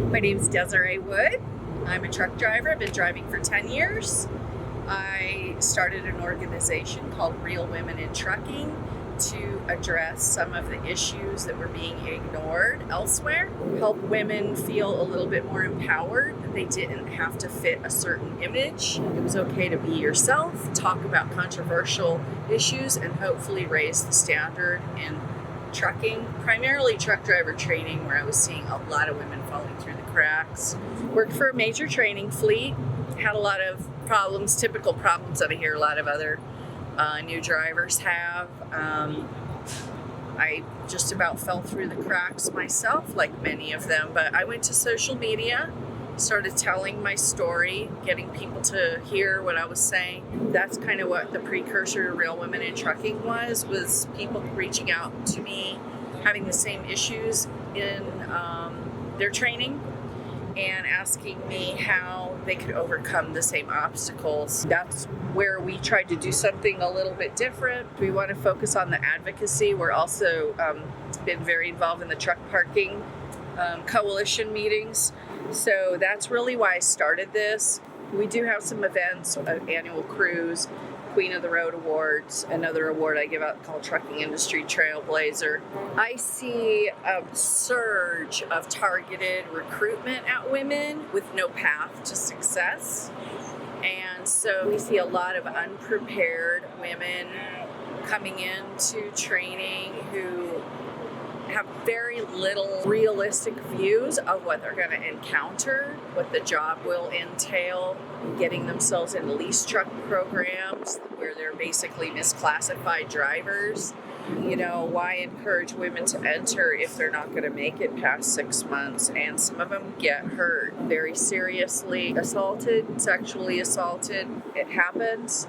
My name is Desiree Wood. I'm a truck driver. I've been driving for 10 years. I started an organization called Real Women in Trucking to address some of the issues that were being ignored elsewhere, help women feel a little bit more empowered, that they didn't have to fit a certain image. It was okay to be yourself, talk about controversial issues, and hopefully raise the standard in trucking, primarily truck driver training, where I was seeing a lot of women falling through the cracks. Worked for a major training fleet, had a lot of problems, typical problems that I hear a lot of other new drivers have. I just about fell through the cracks myself, like many of them, but I went to social media, started telling my story, getting people to hear what I was saying. That's kind of what the precursor to Real Women in Trucking was people reaching out to me, having the same issues in their training, and asking me how they could overcome the same obstacles. That's where we tried to do something a little bit different. We want to focus on the advocacy. We're also been very involved in the truck parking coalition meetings. So that's really why I started this. We do have some events, an annual cruise, Queen of the Road Awards, another award I give out called Trucking Industry Trailblazer. I see a surge of targeted recruitment at women with no path to success. And so we see a lot of unprepared women coming into training who have very little realistic views of what they're going to encounter, what the job will entail, getting themselves in lease truck programs where they're basically misclassified drivers. You know, why encourage women to enter if they're not going to make it past 6 months? And some of them get hurt, very seriously assaulted, sexually assaulted. It happens.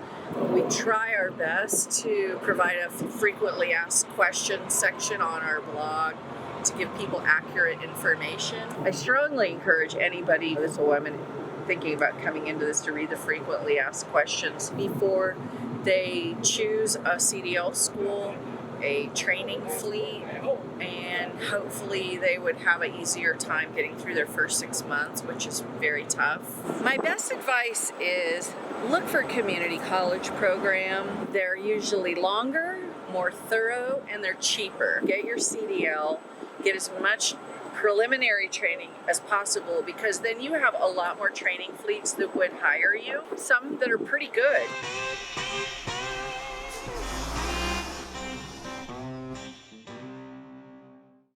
We try our best to provide a frequently asked questions section on our blog to give people accurate information. I strongly encourage anybody who's a woman thinking about coming into this to read the frequently asked questions before they choose a CDL school, a training fleet, and hopefully they would have an easier time getting through their first 6 months, which is very tough. My best advice is look for a community college program. They're usually longer, more thorough, and they're cheaper. Get your CDL, get as much preliminary training as possible, because then you have a lot more training fleets that would hire you, some that are pretty good.